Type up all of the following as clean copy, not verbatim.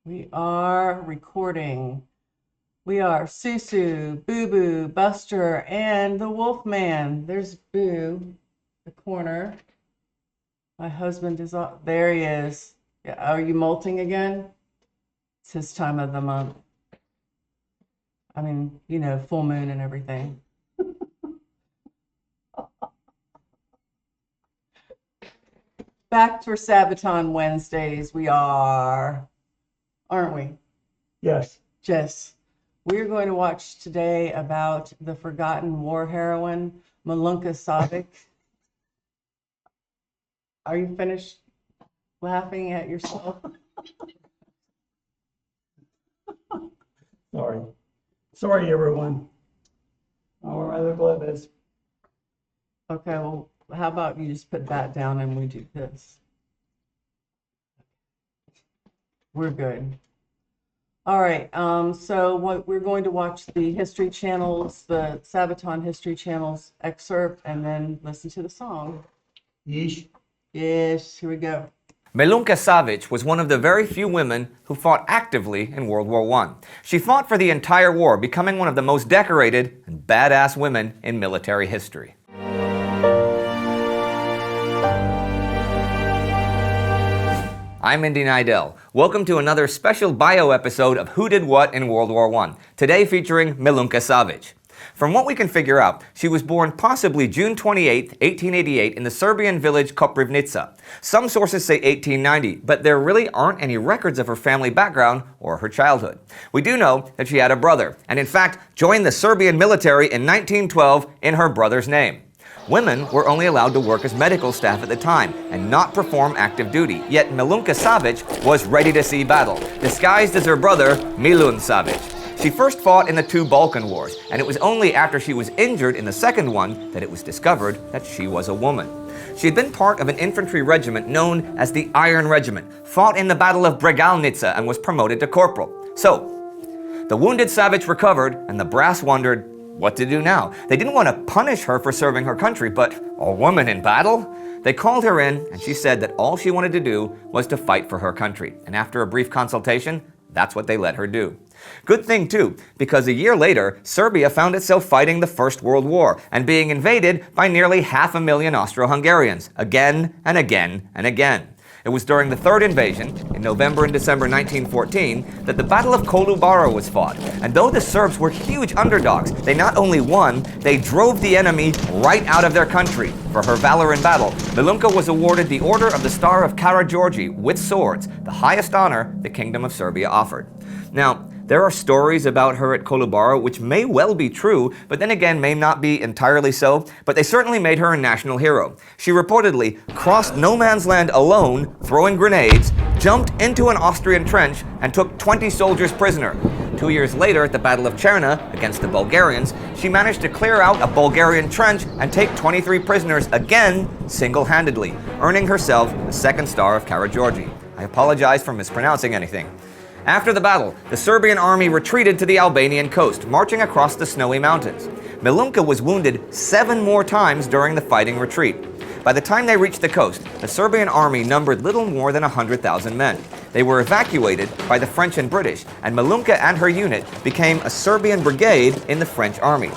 We are recording. We are Susu, Boo Boo, Buster, and the Wolfman. There's Boo, the corner. My husband is up. There he is. Yeah, are you molting again? It's his time of the month. I mean, you know, full moon and everything. Back for Sabaton Wednesdays. We are, aren't we? Yes. Jess. We're going to watch today about the forgotten war heroine, Milunka Savic. Are you finished laughing at yourself? Sorry, everyone. Our rather glib is. Okay, well, how about you just put that down and we do this? We're good. All right, so what we're going to watch the History Channel's, the Sabaton History Channel's excerpt, and then listen to the song. Yeesh. Yes, here we go. Milunka Savic was one of the very few women who fought actively in World War I. She fought for the entire war, becoming one of the most decorated and badass women in military history. I'm Indy Nidell. Welcome to another special bio episode of Who Did What in World War I, today featuring Milunka Savic. From what we can figure out, she was born possibly June 28, 1888 in the Serbian village Koprivnica. Some sources say 1890, but there really aren't any records of her family background or her childhood. We do know that she had a brother, and in fact joined the Serbian military in 1912 in her brother's name. Women were only allowed to work as medical staff at the time and not perform active duty, yet Milunka Savic was ready to see battle, disguised as her brother Milun Savic. She first fought in the two Balkan Wars, and it was only after she was injured in the second one that it was discovered that she was a woman. She had been part of an infantry regiment known as the Iron Regiment, fought in the Battle of Bregalnica and was promoted to corporal. So, the wounded Savic recovered, and the brass wondered what to do now. They didn't want to punish her for serving her country, but a woman in battle? They called her in, and she said that all she wanted to do was to fight for her country. And after a brief consultation, that's what they let her do. Good thing too, because a year later, Serbia found itself fighting the First World War and being invaded by nearly 500,000 Austro-Hungarians, again and again and again. It was during the third invasion, in November and December 1914, that the Battle of Kolubara was fought. And though the Serbs were huge underdogs, they not only won, they drove the enemy right out of their country. For her valor in battle, Milunka was awarded the Order of the Star of Karađorđe with swords, the highest honor the Kingdom of Serbia offered. Now, there are stories about her at Kolubara which may well be true, but then again may not be entirely so, but they certainly made her a national hero. She reportedly crossed no man's land alone, throwing grenades, jumped into an Austrian trench, and took 20 soldiers prisoner. 2 years later, at the Battle of Cherna, against the Bulgarians, she managed to clear out a Bulgarian trench and take 23 prisoners again, single-handedly, earning herself the second star of Karađorđe. I apologize for mispronouncing anything. After the battle, the Serbian army retreated to the Albanian coast, marching across the snowy mountains. Milunka was wounded 7 more times during the fighting retreat. By the time they reached the coast, the Serbian army numbered little more than 100,000 men. They were evacuated by the French and British, and Milunka and her unit became a Serbian brigade in the French army.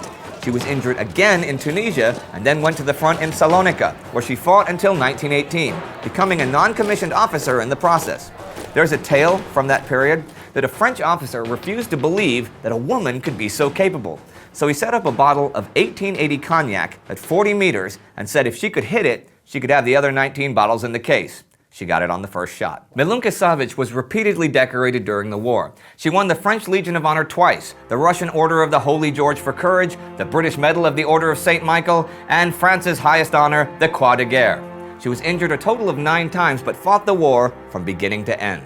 She was injured again in Tunisia and then went to the front in Salonika, where she fought until 1918, becoming a non-commissioned officer in the process. There's a tale from that period that a French officer refused to believe that a woman could be so capable. So he set up a bottle of 1880 cognac at 40 meters and said if she could hit it, she could have the other 19 bottles in the case. She got it on the first shot. Milunka Savic was repeatedly decorated during the war. She won the French Legion of Honor twice, the Russian Order of the Holy George for Courage, the British Medal of the Order of St. Michael, and France's highest honor, the Croix de Guerre. She was injured a total of 9 times, but fought the war from beginning to end.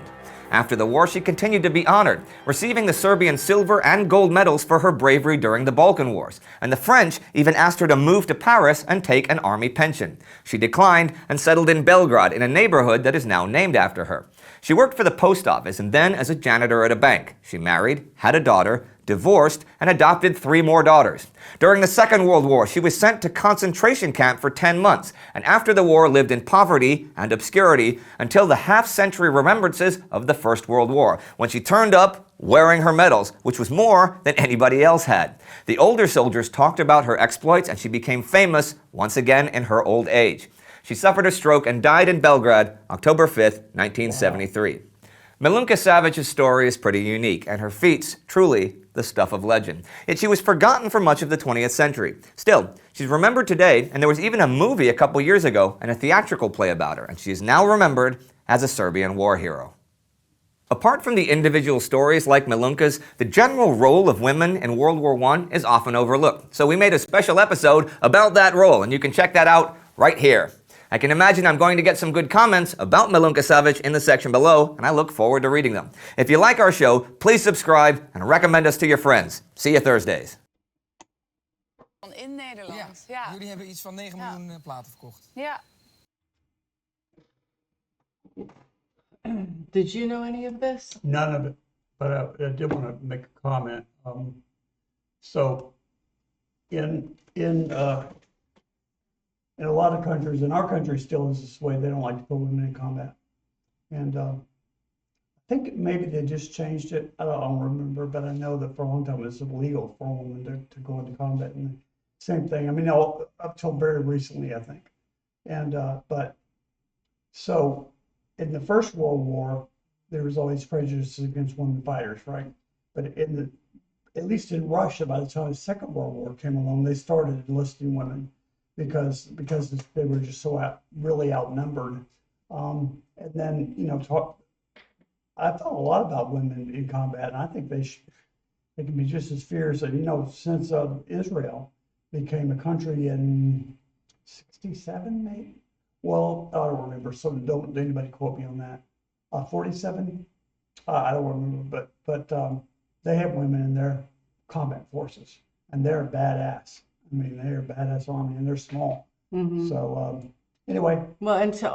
After the war, she continued to be honored, receiving the Serbian silver and gold medals for her bravery during the Balkan Wars, and the French even asked her to move to Paris and take an army pension. She declined and settled in Belgrade in a neighborhood that is now named after her. She worked for the post office and then as a janitor at a bank. She married, had a daughter, divorced, and adopted 3 more daughters. During the Second World War, she was sent to concentration camp for 10 months, and after the war lived in poverty and obscurity until the half-century remembrances of the First World War, when she turned up wearing her medals, which was more than anybody else had. The older soldiers talked about her exploits, and she became famous once again in her old age. She suffered a stroke and died in Belgrade, October 5th, 1973. Milunka Savic's story is pretty unique, and her feats truly the stuff of legend. Yet she was forgotten for much of the 20th century. Still, she's remembered today, and there was even a movie a couple years ago and a theatrical play about her, and she is now remembered as a Serbian war hero. Apart from the individual stories like Milunka's, the general role of women in World War I is often overlooked. So we made a special episode about that role, and you can check that out right here. I can imagine I'm going to get some good comments about Milunka Savic in the section below, and I look forward to reading them. If you like our show, please subscribe and recommend us to your friends. See you Thursdays. In Nederland, Ja. ja. Jullie hebben iets van 9 Ja. miljoen platen verkocht. Ja. Did you know any of this? None of it, but I did want to make a comment. So in a lot of countries, in our country still is this way, they don't like to put women in combat. And I think maybe they just changed it. I don't remember, but I know that for a long time it was illegal for a woman to go into combat. And same thing, I mean, up till very recently, I think. And, but, so in the First World War, there was always prejudices against women fighters, right? But at least in Russia, by the time the Second World War came along, they started enlisting women because they were just so really outnumbered. And then, you know, I thought a lot about women in combat, and I think they can be just as fierce. And, you know, since Israel became a country in 67, maybe? Well, I don't remember, so don't anybody quote me on that. 47? I don't remember, but they have women in their combat forces, and they're badass. I mean, they're a badass army, and they're small. Mm-hmm. So anyway, Well, and to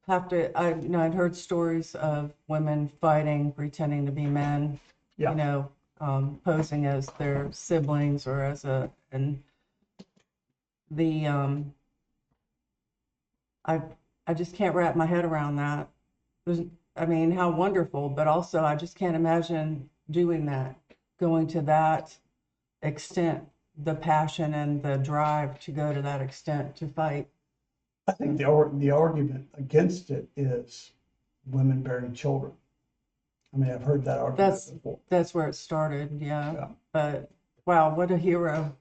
I'd heard stories of women fighting, pretending to be men. yeah. You know, posing as their siblings or as I just can't wrap my head around that. I mean, how wonderful, but also I just can't imagine doing that, going to that extent, the passion and the drive to go to that extent to fight. I think the argument against it is women bearing children. I mean, I've heard that argument before. That's where it started, yeah. Yeah. But wow, what a hero.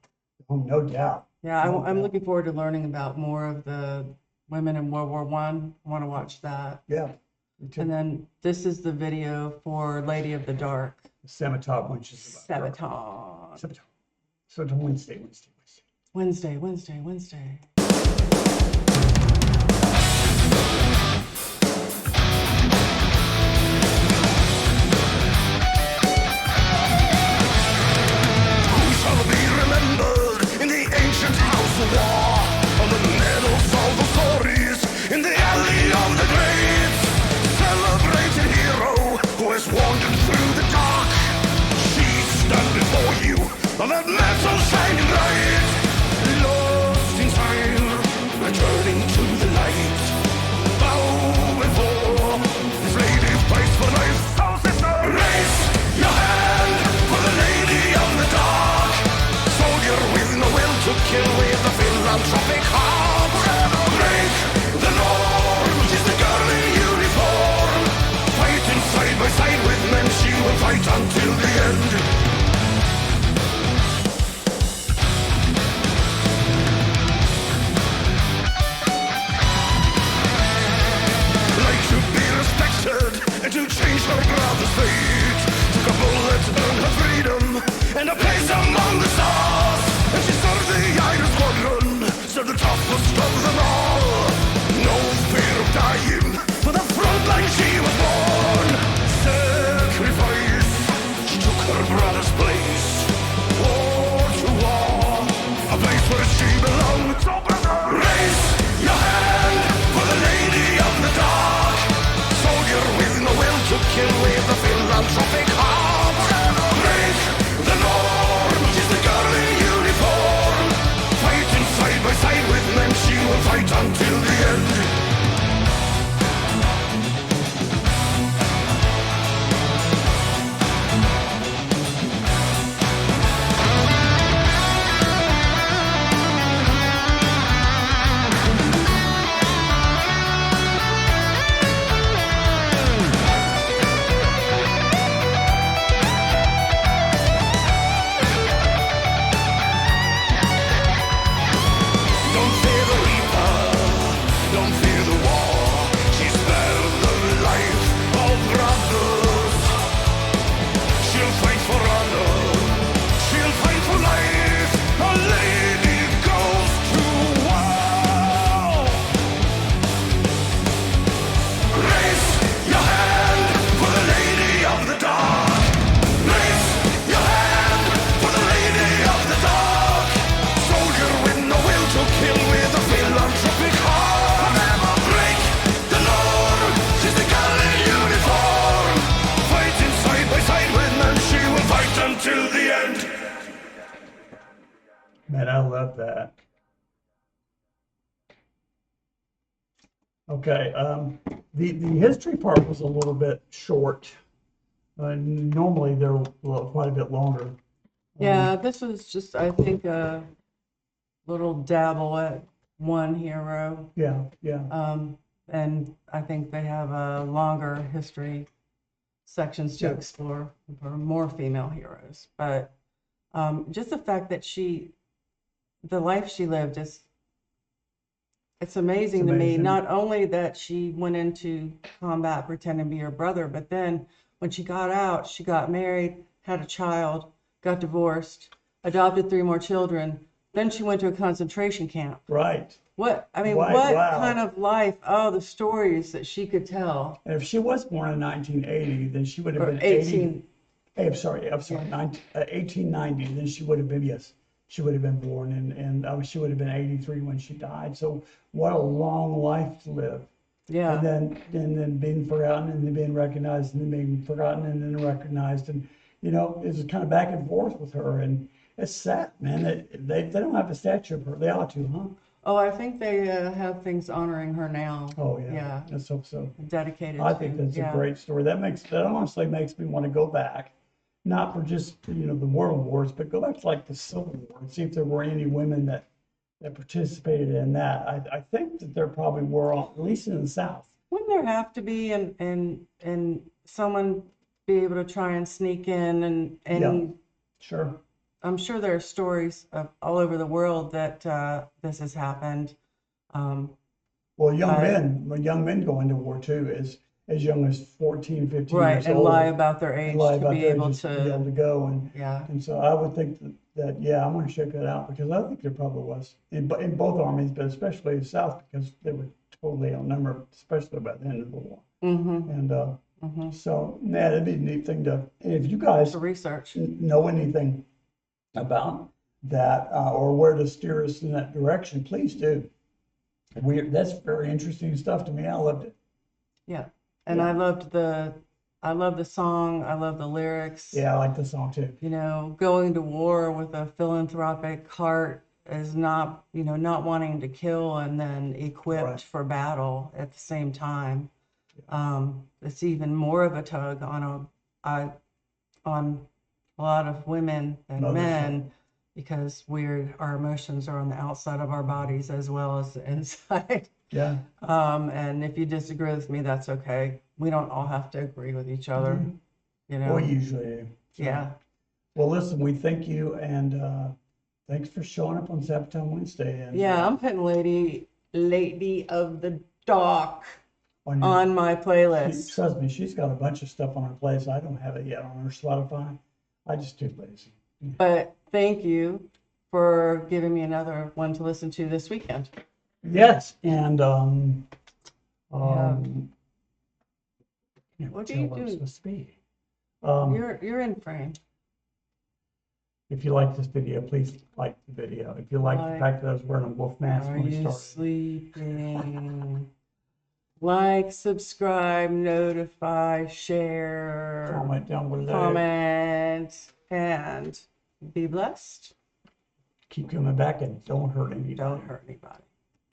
Oh, no doubt. Yeah, No I'm doubt. looking forward to learning about more of the women in World War I. I want to watch that. Yeah. Me too. And then this is the video for Lady of the Dark. Sabaton, which is about Sabaton. Sabaton. So it's Wednesday. Wednesday. Who shall be remembered in the ancient house of war? On the medals of the stories in the alley of the great celebrated hero who has wandered through the dark. She stands before you on that metal shining light, lost in time, returning to the light. Bow before this lady fights for life. So sister, raise your hand for the lady of the dark. Soldier with no will to kill, with a philanthropic heart. Break the norm, she's the girl in uniform. Fighting side by side with men, she will fight until the end. Like to be respected and to change her brother's fate. Took a bullet, earned her freedom and a place among the stars. And she served the Iron Squadron, served the toughest of them all. No fear of dying, for the front line she was born. Sacrifice, she took her brother's place. War to war, a place where she belonged. So brother, raise your hand for the lady of the dark. Soldier with no will to kill, with a philanthropic heart. Break Man, I love that. Okay, the history part was a little bit short. Normally they're quite a bit longer. Yeah, this was just, I think, a little dabble at one hero. Yeah, yeah, And I think they have a longer history sections to Yeah. explore for more female heroes. But just the fact that the life she lived it's amazing It's to me. amazing. Not only that she went into combat pretending to be her brother, but then when she got out, she got married, had a child, got divorced, adopted 3 more children. Then she went to a concentration camp. right. What Right, what wow. kind of life? Oh, the stories that she could tell. And if she was born in 1980, then she would have Or been 80. 18. Hey, I'm sorry, 1890, then she would have been, yes, she would have been born, and she would have been 83 when she died. So what a long life to live. Yeah. And then being forgotten, and then being recognized, and then being forgotten, and then recognized. And, it's kind of back and forth with her. And it's sad, man. They don't have a statue of her. They ought to, huh? Oh, I think they have things honoring her now. Oh, yeah. Yeah. Let's hope so. Dedicated I to. think that's Yeah. a great story. That honestly makes me want to go back, not for just, the world wars, but go back to like the Civil War and see if there were any women that participated in that. I think that there probably were, at least in the South. Wouldn't there have to be and someone be able to try and sneak in and Yeah. Sure. I'm sure there are stories of all over the world that this has happened. Well, young I- men go into war too, as young as 14, 15 Right, years and old. lie about their age And lie to about be their able age to be able to to. go. Yeah. And so I would think that yeah, I'm going to check that out, because I think there probably was in both armies, but especially the South, because they were totally outnumbered, especially by the end of the war. Mm-hmm. And so, yeah, that'd be a neat thing to, if you guys To research. know anything about that, or where to steer us in that direction, please do. That's very interesting stuff to me. I loved it. Yeah. And Yeah. I love the song. I love the lyrics. Yeah, I like the song too. Going to war with a philanthropic heart is not wanting to kill and then equipped Right. for battle at the same time. It's even more of a tug on a lot of women than Mother's men, because our emotions are on the outside of our bodies as well as the inside. Yeah. And if you disagree with me, that's okay. We don't all have to agree with each other, Well, usually do. So, Yeah. Well, listen, we thank you, and thanks for showing up on Sabaton Wednesday. And Yeah, I'm putting Lady of the Dock on your, on my playlist. trust me, she's got a bunch of stuff on her playlist. I don't have it yet on her Spotify. I just too lazy. But thank you for giving me another one to listen to this weekend. Yes, and What what do you it's do? supposed to be. You're in frame. If you like this video, please like the video. If you like the Like- fact that I was wearing a wolf mask Are when we you started. sleeping? Like, subscribe, notify, share, Comment down below. comment, and be blessed. Keep coming back and don't hurt anybody. Don't hurt anybody.